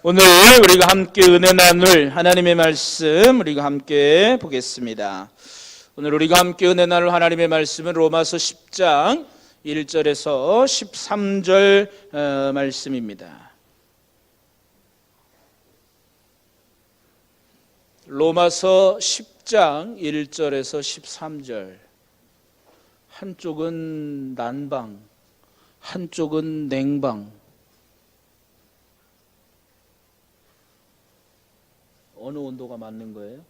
오늘 우리가 함께 은혜 나눌 하나님의 말씀 우리가 함께 보겠습니다. 오늘 우리가 함께 은혜 나눌 하나님의 말씀은 로마서 10장 1절에서 13절 말씀입니다. 로마서 10장 1절에서 13절. 한쪽은 난방, 한쪽은 냉방. 어느 온도가 맞는 거예요?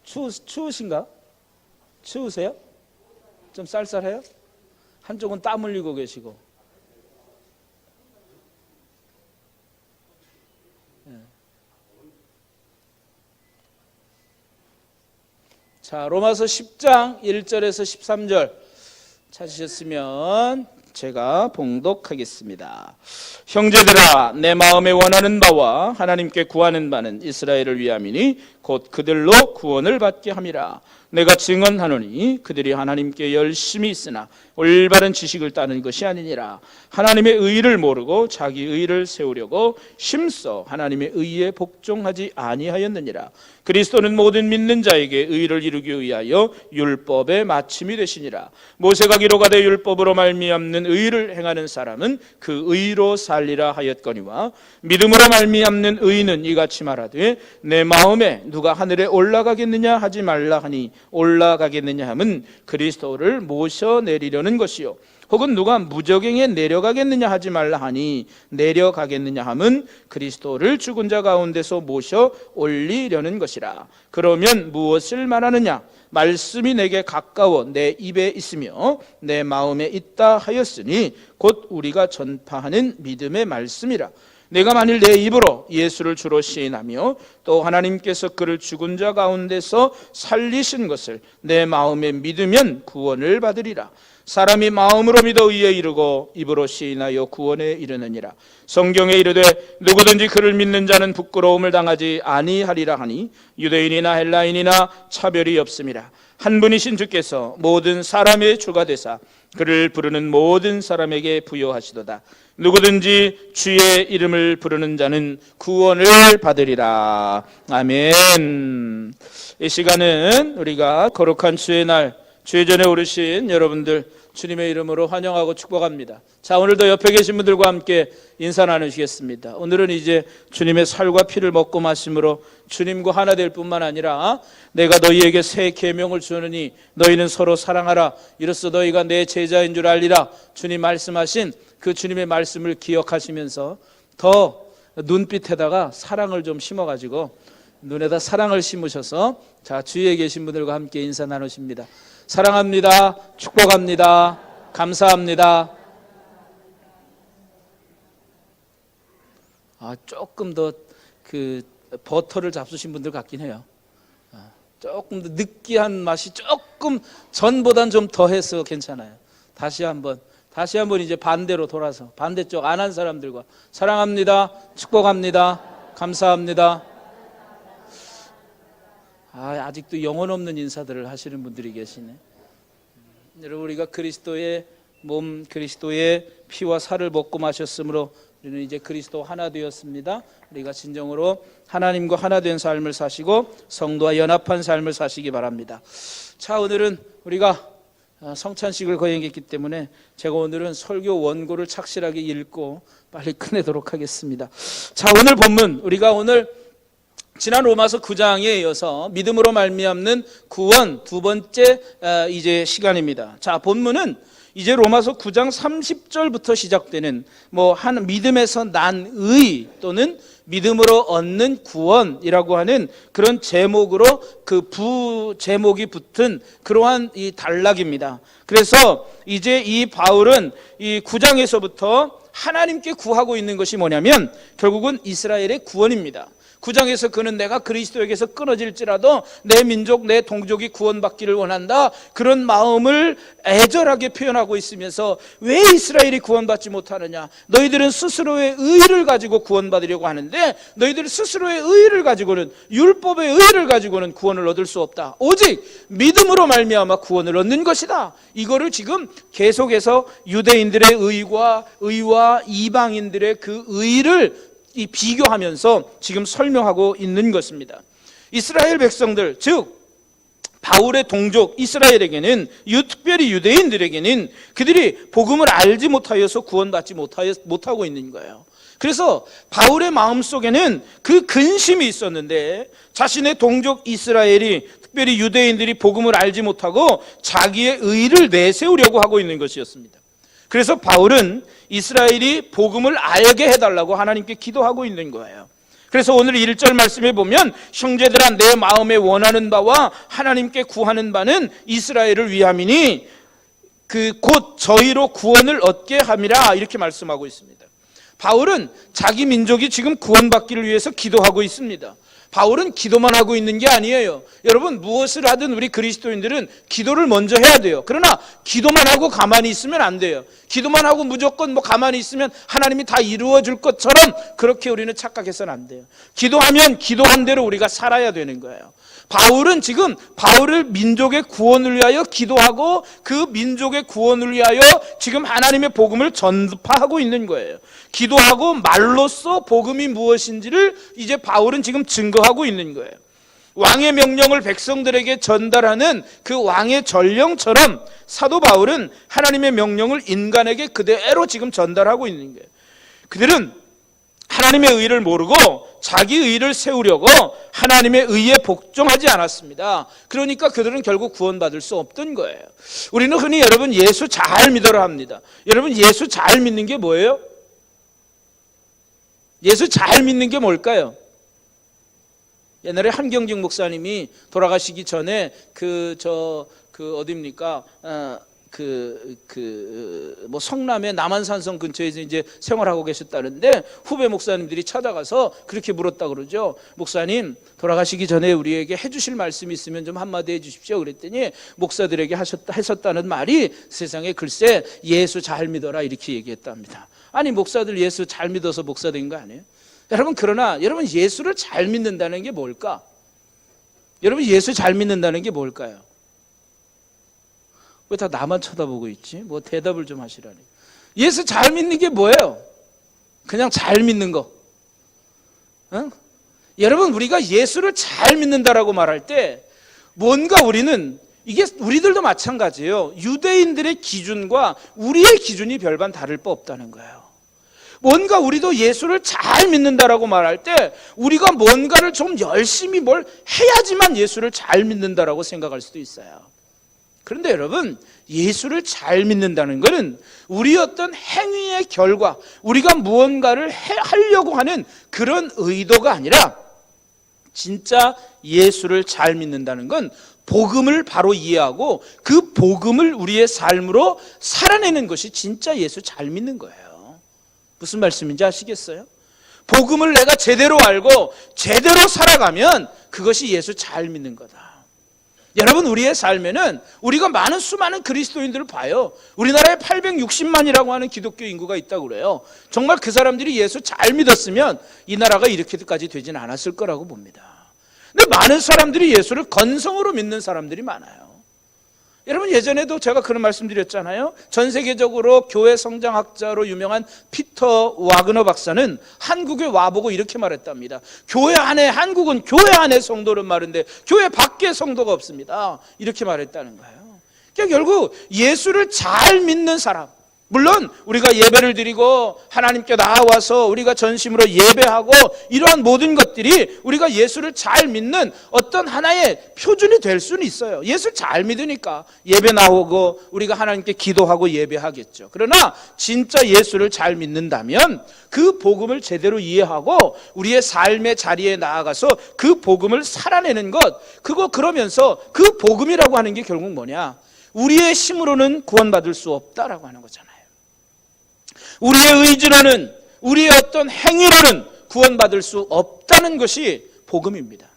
추우신가? 추우세요? 좀 쌀쌀해요? 한쪽은 땀 흘리고 계시고. 자, 로마서 10장 1절에서 13절 찾으셨으면 제가 봉독하겠습니다. 형제들아, 내 마음에 원하는 바와 하나님께 구하는 바는 이스라엘을 위함이니 곧 그들로 구원을 받게 함이라. 내가 증언하노니 그들이 하나님께 열심히 있으나 올바른 지식을 따는 것이 아니니라. 하나님의 의를 모르고 자기 의를 세우려고 힘써 하나님의 의에 복종하지 아니하였느니라. 그리스도는 모든 믿는 자에게 의를 이루기 위하여 율법의 마침이 되시니라. 모세가 기록하되 율법으로 말미암는 의를 행하는 사람은 그 의로 살리라 하였거니와 믿음으로 말미암는 의는 이같이 말하되 내 마음에 누가 하늘에 올라가겠느냐 하지 말라 하니 올라가겠느냐 함은 그리스도를 모셔내리려는 것이요 혹은 누가 무저갱에 내려가겠느냐 하지 말라 하니 내려가겠느냐 함은 그리스도를 죽은 자 가운데서 모셔 올리려는 것이라. 그러면 무엇을 말하느냐? 말씀이 내게 가까워 내 입에 있으며 내 마음에 있다 하였으니 곧 우리가 전파하는 믿음의 말씀이라. 내가 만일 내 입으로 예수를 주로 시인하며 또 하나님께서 그를 죽은 자 가운데서 살리신 것을 내 마음에 믿으면 구원을 받으리라. 사람이 마음으로 믿어 의에 이르고 입으로 시인하여 구원에 이르느니라. 성경에 이르되 누구든지 그를 믿는 자는 부끄러움을 당하지 아니하리라 하니 유대인이나 헬라인이나 차별이 없음이라. 한 분이신 주께서 모든 사람의 주가 되사 그를 부르는 모든 사람에게 부여하시도다. 누구든지 주의 이름을 부르는 자는 구원을 받으리라. 아멘. 이 시간은 우리가 거룩한 주의 날, 주의 전에 오르신 여러분들 주님의 이름으로 환영하고 축복합니다. 자, 오늘도 옆에 계신 분들과 함께 인사 나누시겠습니다. 오늘은 이제 주님의 살과 피를 먹고 마심으로 주님과 하나 될 뿐만 아니라 내가 너희에게 새 계명을 주느니 너희는 서로 사랑하라. 이로써 너희가 내 제자인 줄 알리라. 주님 말씀하신 그 주님의 말씀을 기억하시면서 더 눈빛에다가 사랑을 좀 심어가지고 눈에다 사랑을 심으셔서 자, 주위에 계신 분들과 함께 인사 나누십니다. 사랑합니다. 축복합니다. 감사합니다. 조금 더 그 버터를 잡수신 분들 같긴 해요. 조금 더 느끼한 맛이 조금 전보단 좀 더해서 괜찮아요. 다시 한번 이제 반대로 돌아서 반대쪽 안 한 사람들과 사랑합니다. 축복합니다. 감사합니다. 아직도 영혼 없는 인사들을 하시는 분들이 계시네. 여러분, 우리가 그리스도의 몸, 그리스도의 피와 살을 먹고 마셨으므로 우리는 이제 그리스도 하나 되었습니다. 우리가 진정으로 하나님과 하나 된 삶을 사시고 성도와 연합한 삶을 사시기 바랍니다. 자, 오늘은 우리가 성찬식을 거행했기 때문에 제가 오늘은 설교 원고를 착실하게 읽고 빨리 끝내도록 하겠습니다. 자, 오늘 본문, 우리가 오늘 지난 로마서 9장에 이어서 믿음으로 말미암는 구원 두 번째 이제 시간입니다. 자, 본문은 이제 로마서 9장 30절부터 시작되는 한 믿음에서 난 의 또는 믿음으로 얻는 구원이라고 하는 그런 제목으로 그 부제목이 붙은 그러한 이 단락입니다. 그래서 이제 이 바울은 이 9장에서부터 하나님께 구하고 있는 것이 뭐냐면 결국은 이스라엘의 구원입니다. 9장에서 그는 내가 그리스도에게서 끊어질지라도 내 민족, 내 동족이 구원받기를 원한다, 그런 마음을 애절하게 표현하고 있으면서 왜 이스라엘이 구원받지 못하느냐? 너희들은 스스로의 의의를 가지고 구원받으려고 하는데 너희들 스스로의 의의를 가지고는, 율법의 의의를 가지고는 구원을 얻을 수 없다. 오직 믿음으로 말미암아 구원을 얻는 것이다. 이거를 지금 계속해서 유대인들의 의와 이방인들의 그 의의를 비교하면서 지금 설명하고 있는 것입니다. 이스라엘 백성들, 즉 바울의 동족 이스라엘에게는, 특별히 유대인들에게는 그들이 복음을 알지 못하여서 구원받지 못하고 있는 거예요. 그래서 바울의 마음속에는 그 근심이 있었는데, 자신의 동족 이스라엘이, 특별히 유대인들이 복음을 알지 못하고 자기의 의의를 내세우려고 하고 있는 것이었습니다. 그래서 바울은 이스라엘이 복음을 알게 해달라고 하나님께 기도하고 있는 거예요. 그래서 오늘 1절 말씀에 보면 형제들아 내 마음에 원하는 바와 하나님께 구하는 바는 이스라엘을 위함이니 곧 저희로 구원을 얻게 함이라, 이렇게 말씀하고 있습니다. 바울은 자기 민족이 지금 구원받기를 위해서 기도하고 있습니다. 바울은 기도만 하고 있는 게 아니에요. 여러분, 무엇을 하든 우리 그리스도인들은 기도를 먼저 해야 돼요. 그러나 기도만 하고 가만히 있으면 안 돼요. 기도만 하고 무조건 가만히 있으면 하나님이 다 이루어 줄 것처럼 그렇게 우리는 착각해서는 안 돼요. 기도하면 기도한 대로 우리가 살아야 되는 거예요. 바울은 지금 바울을 민족의 구원을 위하여 기도하고 그 민족의 구원을 위하여 지금 하나님의 복음을 전파하고 있는 거예요. 기도하고 말로써 복음이 무엇인지를 이제 바울은 지금 증거하고 있는 거예요. 왕의 명령을 백성들에게 전달하는 그 왕의 전령처럼 사도 바울은 하나님의 명령을 인간에게 그대로 지금 전달하고 있는 거예요. 그들은 하나님의 의를 모르고 자기 의를 세우려고 하나님의 의에 복종하지 않았습니다. 그러니까 그들은 결국 구원받을 수 없던 거예요. 우리는 흔히 여러분 예수 잘 믿어라 합니다. 여러분 예수 잘 믿는 게 뭐예요? 예수 잘 믿는 게 뭘까요? 옛날에 한경직 목사님이 돌아가시기 전에 어디입니까? 성남의 남한산성 근처에서 이제 생활하고 계셨다는데 후배 목사님들이 찾아가서 그렇게 물었다 그러죠. 목사님, 돌아가시기 전에 우리에게 해주실 말씀이 있으면 좀 한마디 해주십시오. 그랬더니 목사들에게 하셨다는 말이 세상에 글쎄 예수 잘 믿어라 이렇게 얘기했답니다. 아니, 목사들 예수 잘 믿어서 목사 된 거 아니에요? 그러나 여러분 예수를 잘 믿는다는 게 뭘까? 여러분 예수 잘 믿는다는 게 뭘까요? 왜 다 나만 쳐다보고 있지? 대답을 좀 하시라니. 예수 잘 믿는 게 뭐예요? 그냥 잘 믿는 거. 응? 여러분, 우리가 예수를 잘 믿는다라고 말할 때 뭔가 이게 우리들도 마찬가지예요. 유대인들의 기준과 우리의 기준이 별반 다를 바 없다는 거예요. 뭔가 우리도 예수를 잘 믿는다라고 말할 때 우리가 뭔가를 좀 열심히 뭘 해야지만 예수를 잘 믿는다라고 생각할 수도 있어요. 그런데 여러분, 예수를 잘 믿는다는 것은 우리 어떤 행위의 결과, 우리가 무언가를 하려고 하는 그런 의도가 아니라 진짜 예수를 잘 믿는다는 건 복음을 바로 이해하고 그 복음을 우리의 삶으로 살아내는 것이 진짜 예수 잘 믿는 거예요. 무슨 말씀인지 아시겠어요? 복음을 내가 제대로 알고 제대로 살아가면 그것이 예수 잘 믿는 거다. 여러분, 우리의 삶에는 우리가 수많은 그리스도인들을 봐요. 우리나라에 860만이라고 하는 기독교 인구가 있다고 그래요. 정말 그 사람들이 예수 잘 믿었으면 이 나라가 이렇게까지 되진 않았을 거라고 봅니다. 근데 많은 사람들이 예수를 건성으로 믿는 사람들이 많아요. 여러분, 예전에도 제가 그런 말씀 드렸잖아요. 전 세계적으로 교회 성장학자로 유명한 피터 와그너 박사는 한국에 와보고 이렇게 말했답니다. 한국은 교회 안에 성도는 많은데 교회 밖에 성도가 없습니다. 이렇게 말했다는 거예요. 그러니까 결국 예수를 잘 믿는 사람, 물론 우리가 예배를 드리고 하나님께 나와서 우리가 전심으로 예배하고 이러한 모든 것들이 우리가 예수를 잘 믿는 어떤 하나의 표준이 될 수는 있어요. 예수 잘 믿으니까 예배 나오고 우리가 하나님께 기도하고 예배하겠죠. 그러나 진짜 예수를 잘 믿는다면 그 복음을 제대로 이해하고 우리의 삶의 자리에 나아가서 그 복음을 살아내는 것, 그러면서 그 복음이라고 하는 게 결국 뭐냐? 우리의 힘으로는 구원받을 수 없다라고 하는 거잖아요. 우리의 의지로는, 우리의 어떤 행위로는 구원받을 수 없다는 것이 복음입니다.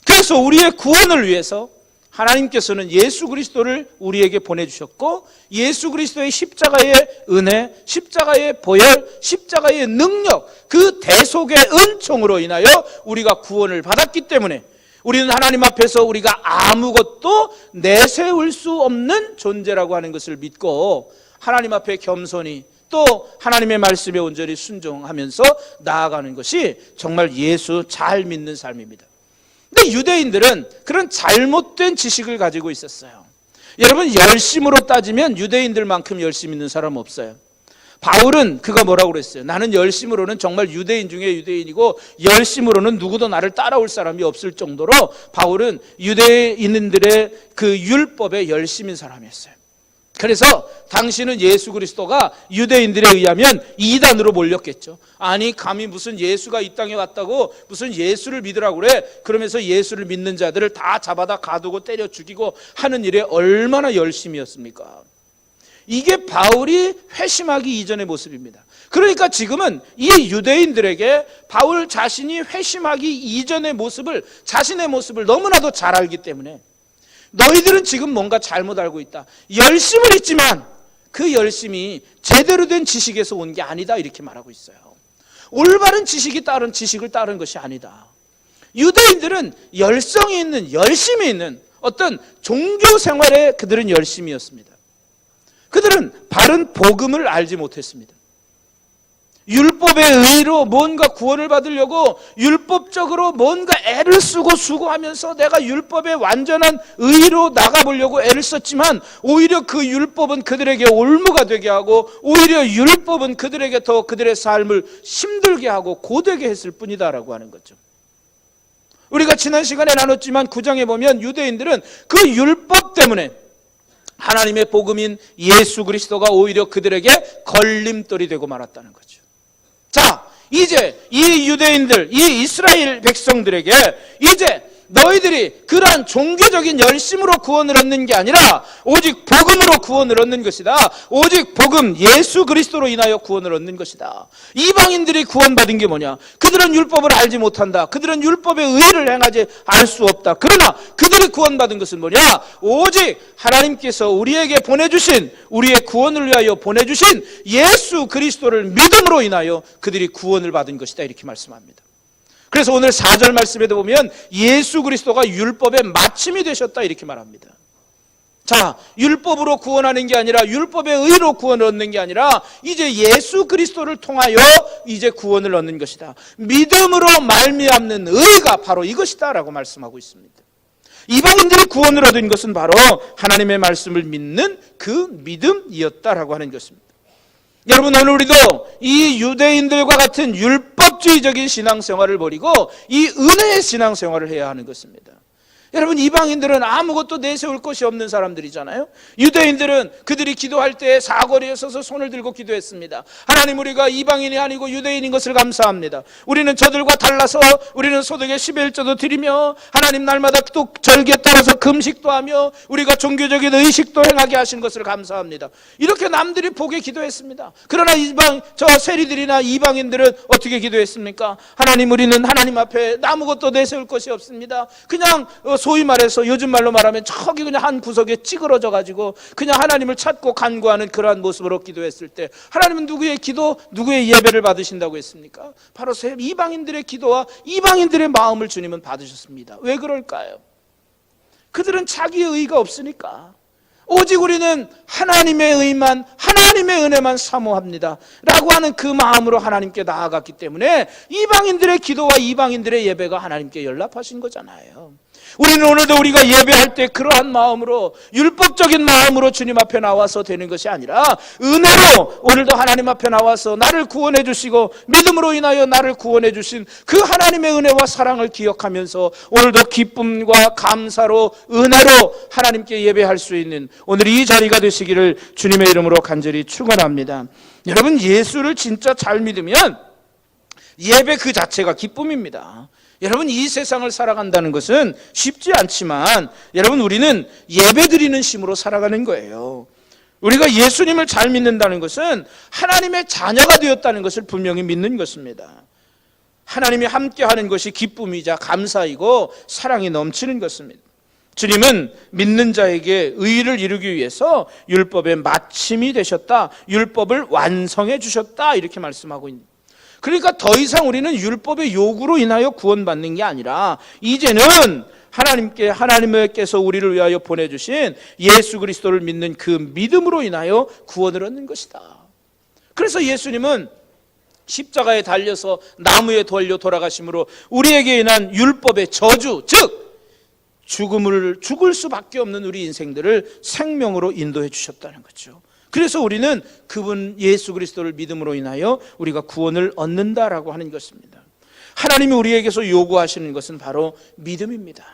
그래서 우리의 구원을 위해서 하나님께서는 예수 그리스도를 우리에게 보내주셨고, 예수 그리스도의 십자가의 은혜, 십자가의 보혈, 십자가의 능력, 그 대속의 은총으로 인하여 우리가 구원을 받았기 때문에 우리는 하나님 앞에서 우리가 아무것도 내세울 수 없는 존재라고 하는 것을 믿고 하나님 앞에 겸손히 또 하나님의 말씀에 온전히 순종하면서 나아가는 것이 정말 예수 잘 믿는 삶입니다. 근데 유대인들은 그런 잘못된 지식을 가지고 있었어요. 여러분, 열심으로 따지면 유대인들만큼 열심 있는 사람 없어요. 바울은 그가 뭐라고 그랬어요? 나는 열심으로는 정말 유대인 중에 유대인이고 열심으로는 누구도 나를 따라올 사람이 없을 정도로 바울은 유대인들의 그 율법에 열심인 사람이었어요. 그래서 당시는 예수 그리스도가 유대인들에 의하면 이단으로 몰렸겠죠. 아니, 감히 무슨 예수가 이 땅에 왔다고 무슨 예수를 믿으라고 그래? 그러면서 예수를 믿는 자들을 다 잡아다 가두고 때려 죽이고 하는 일에 얼마나 열심이었습니까? 이게 바울이 회심하기 이전의 모습입니다. 그러니까 지금은 이 유대인들에게 바울 자신이 회심하기 이전의 모습을, 자신의 모습을 너무나도 잘 알기 때문에 너희들은 지금 뭔가 잘못 알고 있다. 열심을 했지만 그 열심이 제대로 된 지식에서 온 게 아니다, 이렇게 말하고 있어요. 올바른 지식을 따른 것이 아니다. 유대인들은 열성이 있는, 열심이 있는 어떤 종교 생활에 그들은 열심이었습니다. 그들은 바른 복음을 알지 못했습니다. 율법의 의로 뭔가 구원을 받으려고 율법적으로 뭔가 애를 쓰고 수고하면서 내가 율법의 완전한 의로 나가보려고 애를 썼지만 오히려 그 율법은 그들에게 올무가 되게 하고 오히려 율법은 그들에게 더 그들의 삶을 힘들게 하고 고되게 했을 뿐이다라고 하는 거죠. 우리가 지난 시간에 나눴지만 9장에 보면 유대인들은 그 율법 때문에 하나님의 복음인 예수 그리스도가 오히려 그들에게 걸림돌이 되고 말았다는 거죠. 자, 이제 이 유대인들, 이 이스라엘 백성들에게 이제 너희들이 그러한 종교적인 열심으로 구원을 얻는 게 아니라 오직 복음으로 구원을 얻는 것이다. 오직 복음, 예수 그리스도로 인하여 구원을 얻는 것이다. 이방인들이 구원받은 게 뭐냐? 그들은 율법을 알지 못한다. 그들은 율법의 의를 행하지 알 수 없다. 그러나 그들이 구원받은 것은 뭐냐? 오직 하나님께서 우리에게 보내주신, 우리의 구원을 위하여 보내주신 예수 그리스도를 믿음으로 인하여 그들이 구원을 받은 것이다, 이렇게 말씀합니다. 그래서 오늘 4절 말씀에도 보면 예수 그리스도가 율법의 마침이 되셨다, 이렇게 말합니다. 자, 율법으로 구원하는 게 아니라 율법의 의로 구원을 얻는 게 아니라 이제 예수 그리스도를 통하여 이제 구원을 얻는 것이다. 믿음으로 말미암는 의가 바로 이것이다 라고 말씀하고 있습니다. 이방인들이 구원을 얻은 것은 바로 하나님의 말씀을 믿는 그 믿음이었다라고 하는 것입니다. 여러분, 오늘 우리도 이 유대인들과 같은 율법주의적인 신앙생활을 버리고 이 은혜의 신앙생활을 해야 하는 것입니다. 여러분, 이방인들은 아무것도 내세울 것이 없는 사람들이잖아요. 유대인들은 그들이 기도할 때 사거리에 서서 손을 들고 기도했습니다. 하나님, 우리가 이방인이 아니고 유대인인 것을 감사합니다. 우리는 저들과 달라서 우리는 소득의 11조도 드리며 하나님 날마다 또 절기에 따라서 금식도 하며 우리가 종교적인 의식도 행하게 하신 것을 감사합니다. 이렇게 남들이 보게 기도했습니다. 그러나 저 세리들이나 이방인들은 어떻게 기도했습니까? 하나님, 우리는 하나님 앞에 아무것도 내세울 것이 없습니다. 그냥 소위 말해서 요즘 말로 말하면 저기 그냥 한 구석에 찌그러져 가지고 그냥 하나님을 찾고 간구하는 그러한 모습으로 기도했을 때 하나님은 누구의 기도, 누구의 예배를 받으신다고 했습니까? 바로 이방인들의 기도와 이방인들의 마음을 주님은 받으셨습니다. 왜 그럴까요? 그들은 자기의 의가 없으니까. 오직 우리는 하나님의 의만, 하나님의 은혜만 사모합니다 라고 하는 그 마음으로 하나님께 나아갔기 때문에 이방인들의 기도와 이방인들의 예배가 하나님께 연락하신 거잖아요. 우리는 오늘도 우리가 예배할 때 그러한 마음으로, 율법적인 마음으로 주님 앞에 나와서 되는 것이 아니라 은혜로 오늘도 하나님 앞에 나와서 나를 구원해 주시고 믿음으로 인하여 나를 구원해 주신 그 하나님의 은혜와 사랑을 기억하면서 오늘도 기쁨과 감사로, 은혜로 하나님께 예배할 수 있는 오늘 이 자리가 되시기를 주님의 이름으로 간절히 축원합니다. 여러분, 예수를 진짜 잘 믿으면 예배 그 자체가 기쁨입니다. 여러분, 이 세상을 살아간다는 것은 쉽지 않지만 여러분, 우리는 예배드리는 심으로 살아가는 거예요. 우리가 예수님을 잘 믿는다는 것은 하나님의 자녀가 되었다는 것을 분명히 믿는 것입니다. 하나님이 함께하는 것이 기쁨이자 감사이고 사랑이 넘치는 것입니다. 주님은 믿는 자에게 의를 이루기 위해서 율법의 마침이 되셨다, 율법을 완성해 주셨다, 이렇게 말씀하고 있습니다. 그러니까 더 이상 우리는 율법의 요구로 인하여 구원받는 게 아니라 이제는 하나님께서 우리를 위하여 보내주신 예수 그리스도를 믿는 그 믿음으로 인하여 구원을 얻는 것이다. 그래서 예수님은 십자가에 달려서 나무에 달려 돌아가심으로 우리에게 인한 율법의 저주, 즉 죽을 수밖에 없는 우리 인생들을 생명으로 인도해 주셨다는 거죠. 그래서 우리는 그분 예수 그리스도를 믿음으로 인하여 우리가 구원을 얻는다라고 하는 것입니다. 하나님이 우리에게서 요구하시는 것은 바로 믿음입니다.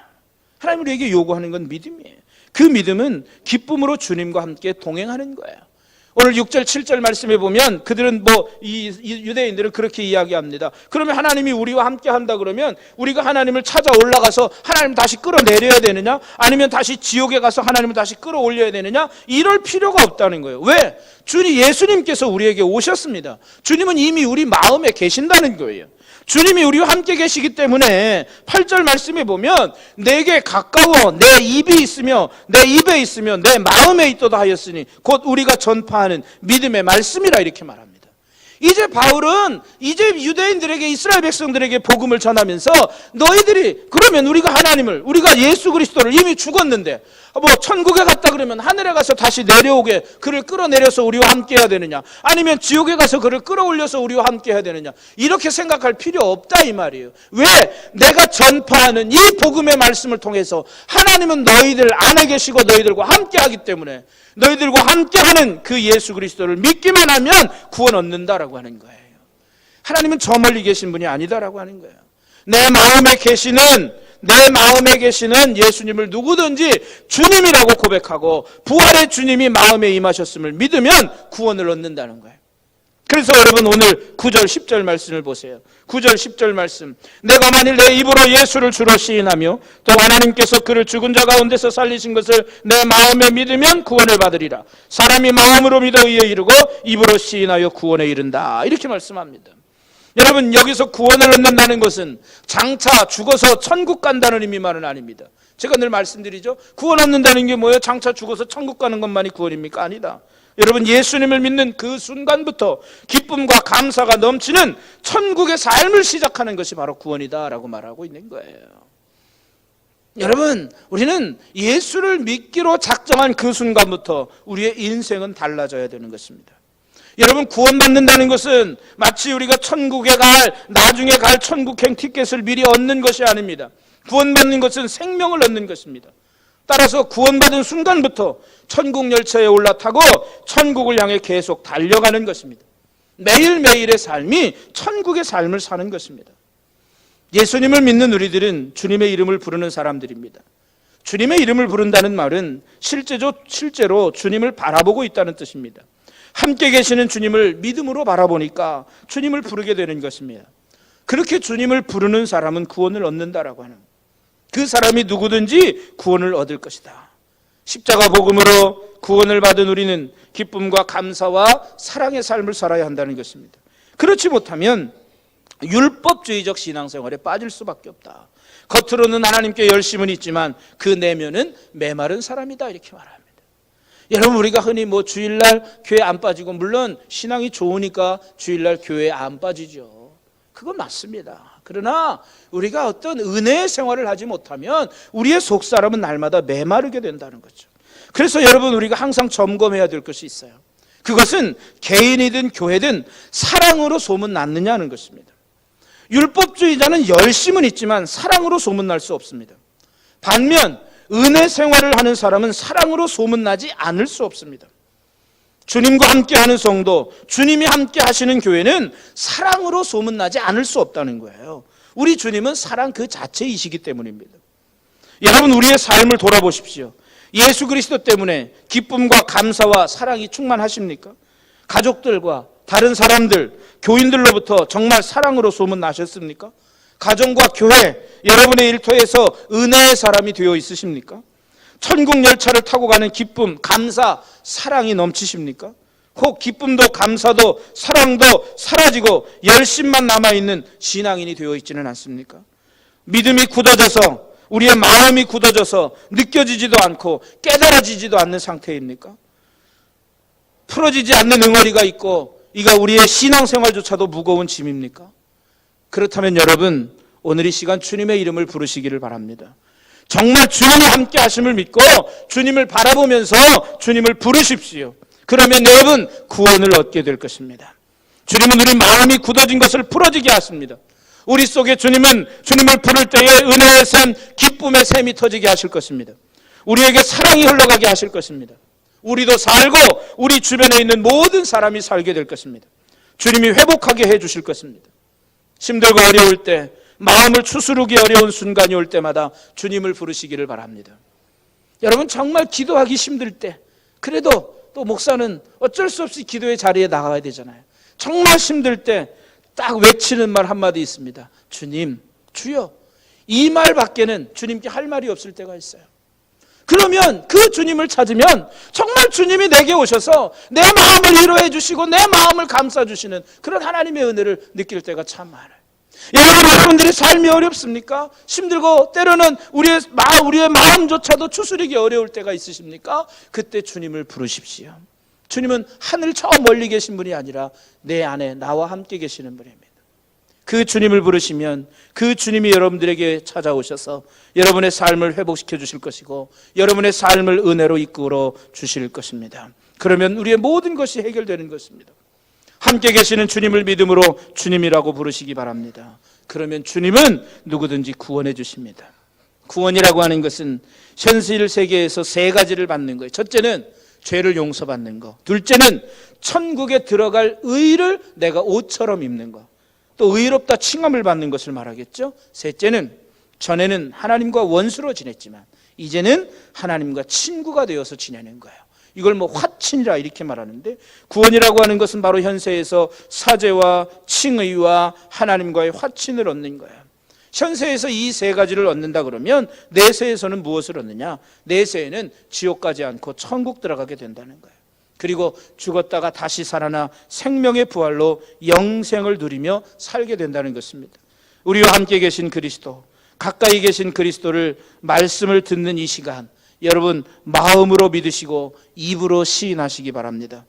하나님이 우리에게 요구하는 건 믿음이에요. 그 믿음은 기쁨으로 주님과 함께 동행하는 거예요. 오늘 6절 7절 말씀에 보면 그들은 이 유대인들은 그렇게 이야기합니다. 그러면 하나님이 우리와 함께 한다 그러면 우리가 하나님을 찾아 올라가서 하나님을 다시 끌어내려야 되느냐, 아니면 다시 지옥에 가서 하나님을 다시 끌어올려야 되느냐, 이럴 필요가 없다는 거예요. 왜? 예수님께서 우리에게 오셨습니다. 주님은 이미 우리 마음에 계신다는 거예요. 주님이 우리와 함께 계시기 때문에 8절 말씀에 보면 내게 가까워 내 입이 있으며 내 입에 있으며 내 마음에 있도다 하였으니 곧 우리가 전파하는 믿음의 말씀이라 이렇게 말합니다. 이제 바울은 이제 유대인들에게, 이스라엘 백성들에게 복음을 전하면서 너희들이 그러면 우리가 예수 그리스도를 이미 죽었는데 천국에 갔다 그러면 하늘에 가서 다시 내려오게 그를 끌어내려서 우리와 함께 해야 되느냐, 아니면 지옥에 가서 그를 끌어올려서 우리와 함께 해야 되느냐, 이렇게 생각할 필요 없다 이 말이에요. 왜? 내가 전파하는 이 복음의 말씀을 통해서 하나님은 너희들 안에 계시고 너희들과 함께 하기 때문에 너희들과 함께하는 그 예수 그리스도를 믿기만 하면 구원 얻는다라고 하는 거예요. 하나님은 저 멀리 계신 분이 아니다라고 하는 거예요. 내 마음에 계시는 예수님을 누구든지 주님이라고 고백하고 부활의 주님이 마음에 임하셨음을 믿으면 구원을 얻는다는 거예요. 그래서 여러분 오늘 9절 10절 말씀을 보세요. 9절 10절 말씀, 내가 만일 내 입으로 예수를 주로 시인하며 또 하나님께서 그를 죽은 자 가운데서 살리신 것을 내 마음에 믿으면 구원을 받으리라. 사람이 마음으로 믿어 의에 이르고 입으로 시인하여 구원에 이른다, 이렇게 말씀합니다. 여러분, 여기서 구원을 얻는다는 것은 장차 죽어서 천국 간다는 의미만은 아닙니다. 제가 늘 말씀드리죠. 구원 얻는다는 게 뭐예요? 장차 죽어서 천국 가는 것만이 구원입니까? 아니다. 여러분, 예수님을 믿는 그 순간부터 기쁨과 감사가 넘치는 천국의 삶을 시작하는 것이 바로 구원이다라고 말하고 있는 거예요. 여러분, 우리는 예수를 믿기로 작정한 그 순간부터 우리의 인생은 달라져야 되는 것입니다. 여러분, 구원받는다는 것은 마치 우리가 나중에 갈 천국행 티켓을 미리 얻는 것이 아닙니다. 구원받는 것은 생명을 얻는 것입니다. 따라서 구원받은 순간부터 천국 열차에 올라타고 천국을 향해 계속 달려가는 것입니다. 매일매일의 삶이 천국의 삶을 사는 것입니다. 예수님을 믿는 우리들은 주님의 이름을 부르는 사람들입니다. 주님의 이름을 부른다는 말은 실제로 주님을 바라보고 있다는 뜻입니다. 함께 계시는 주님을 믿음으로 바라보니까 주님을 부르게 되는 것입니다. 그렇게 주님을 부르는 사람은 구원을 얻는다라고 하는, 그 사람이 누구든지 구원을 얻을 것이다. 십자가 복음으로 구원을 받은 우리는 기쁨과 감사와 사랑의 삶을 살아야 한다는 것입니다. 그렇지 못하면 율법주의적 신앙생활에 빠질 수밖에 없다. 겉으로는 하나님께 열심은 있지만 그 내면은 메마른 사람이다, 이렇게 말합니다. 여러분, 우리가 흔히 주일날 교회 안 빠지고, 물론 신앙이 좋으니까 주일날 교회에 안 빠지죠. 그건 맞습니다. 그러나 우리가 어떤 은혜의 생활을 하지 못하면 우리의 속사람은 날마다 메마르게 된다는 거죠. 그래서 여러분, 우리가 항상 점검해야 될 것이 있어요. 그것은 개인이든 교회든 사랑으로 소문났느냐는 것입니다. 율법주의자는 열심은 있지만 사랑으로 소문날 수 없습니다. 반면 은혜 생활을 하는 사람은 사랑으로 소문나지 않을 수 없습니다. 주님과 함께하는 성도, 주님이 함께 하시는 교회는 사랑으로 소문나지 않을 수 없다는 거예요. 우리 주님은 사랑 그 자체이시기 때문입니다. 여러분, 우리의 삶을 돌아보십시오. 예수 그리스도 때문에 기쁨과 감사와 사랑이 충만하십니까? 가족들과 다른 사람들, 교인들로부터 정말 사랑으로 소문나셨습니까? 가정과 교회, 여러분의 일터에서 은혜의 사람이 되어 있으십니까? 천국 열차를 타고 가는 기쁨, 감사, 사랑이 넘치십니까? 혹 기쁨도 감사도 사랑도 사라지고 열심만 남아있는 신앙인이 되어 있지는 않습니까? 믿음이 굳어져서, 우리의 마음이 굳어져서 느껴지지도 않고 깨달아지지도 않는 상태입니까? 풀어지지 않는 응어리가 있고 이가 우리의 신앙생활조차도 무거운 짐입니까? 그렇다면 여러분, 오늘 이 시간 주님의 이름을 부르시기를 바랍니다. 정말 주님이 함께 하심을 믿고 주님을 바라보면서 주님을 부르십시오. 그러면 여러분 구원을 얻게 될 것입니다. 주님은 우리 마음이 굳어진 것을 풀어지게 하십니다. 우리 속에 주님을 부를 때에 은혜의 샘, 기쁨의 샘이 터지게 하실 것입니다. 우리에게 사랑이 흘러가게 하실 것입니다. 우리도 살고 우리 주변에 있는 모든 사람이 살게 될 것입니다. 주님이 회복하게 해 주실 것입니다. 힘들고 어려울 때, 마음을 추스르기 어려운 순간이 올 때마다 주님을 부르시기를 바랍니다. 여러분, 정말 기도하기 힘들 때, 그래도 또 목사는 어쩔 수 없이 기도의 자리에 나가야 되잖아요. 정말 힘들 때 딱 외치는 말 한마디 있습니다. 주님, 주여. 이 말밖에는 주님께 할 말이 없을 때가 있어요. 그러면 그 주님을 찾으면 정말 주님이 내게 오셔서 내 마음을 위로해 주시고 내 마음을 감싸 주시는 그런 하나님의 은혜를 느낄 때가 참 많아요. 여러분들의 삶이 어렵습니까? 힘들고 때로는 우리의 마음조차도 추스리기 어려울 때가 있으십니까? 그때 주님을 부르십시오. 주님은 하늘 저 멀리 계신 분이 아니라 내 안에 나와 함께 계시는 분입니다. 그 주님을 부르시면 그 주님이 여러분들에게 찾아오셔서 여러분의 삶을 회복시켜 주실 것이고 여러분의 삶을 은혜로 이끌어 주실 것입니다. 그러면 우리의 모든 것이 해결되는 것입니다. 함께 계시는 주님을 믿음으로 주님이라고 부르시기 바랍니다. 그러면 주님은 누구든지 구원해 주십니다. 구원이라고 하는 것은 현실 세계에서 세 가지를 받는 거예요. 첫째는 죄를 용서받는 거. 둘째는 천국에 들어갈 의를 내가 옷처럼 입는 거. 또 의롭다 칭함을 받는 것을 말하겠죠. 셋째는 전에는 하나님과 원수로 지냈지만 이제는 하나님과 친구가 되어서 지내는 거예요. 이걸 화친이라 이렇게 말하는데, 구원이라고 하는 것은 바로 현세에서 사죄와 칭의와 하나님과의 화친을 얻는 거예요. 현세에서 이 세 가지를 얻는다 그러면 내세에서는 무엇을 얻느냐? 내세에는 지옥 가지 않고 천국 들어가게 된다는 거예요. 그리고 죽었다가 다시 살아나 생명의 부활로 영생을 누리며 살게 된다는 것입니다. 우리와 함께 계신 그리스도, 가까이 계신 그리스도를 말씀을 듣는 이 시간, 여러분 마음으로 믿으시고 입으로 시인하시기 바랍니다.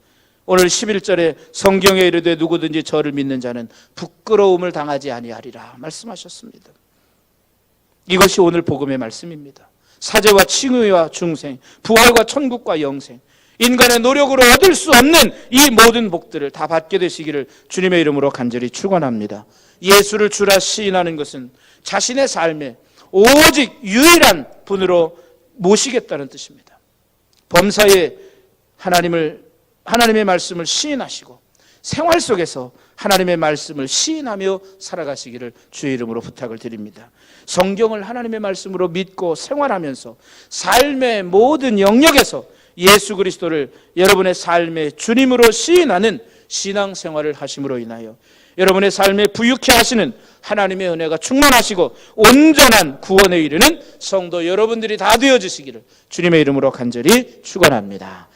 오늘 11절에 성경에 이르되 누구든지 저를 믿는 자는 부끄러움을 당하지 아니하리라 말씀하셨습니다. 이것이 오늘 복음의 말씀입니다. 사죄와 칭의와 중생, 부활과 천국과 영생, 인간의 노력으로 얻을 수 없는 이 모든 복들을 다 받게 되시기를 주님의 이름으로 간절히 축원합니다. 예수를 주라 시인하는 것은 자신의 삶에 오직 유일한 분으로 모시겠다는 뜻입니다. 범사에 하나님의 말씀을 시인하시고 생활 속에서 하나님의 말씀을 시인하며 살아가시기를 주의 이름으로 부탁을 드립니다. 성경을 하나님의 말씀으로 믿고 생활하면서 삶의 모든 영역에서 예수 그리스도를 여러분의 삶의 주님으로 시인하는 신앙생활을 하심으로 인하여 여러분의 삶에 부유케 하시는 하나님의 은혜가 충만하시고 온전한 구원에 이르는 성도 여러분들이 다 되어지시기를 주님의 이름으로 간절히 축원합니다.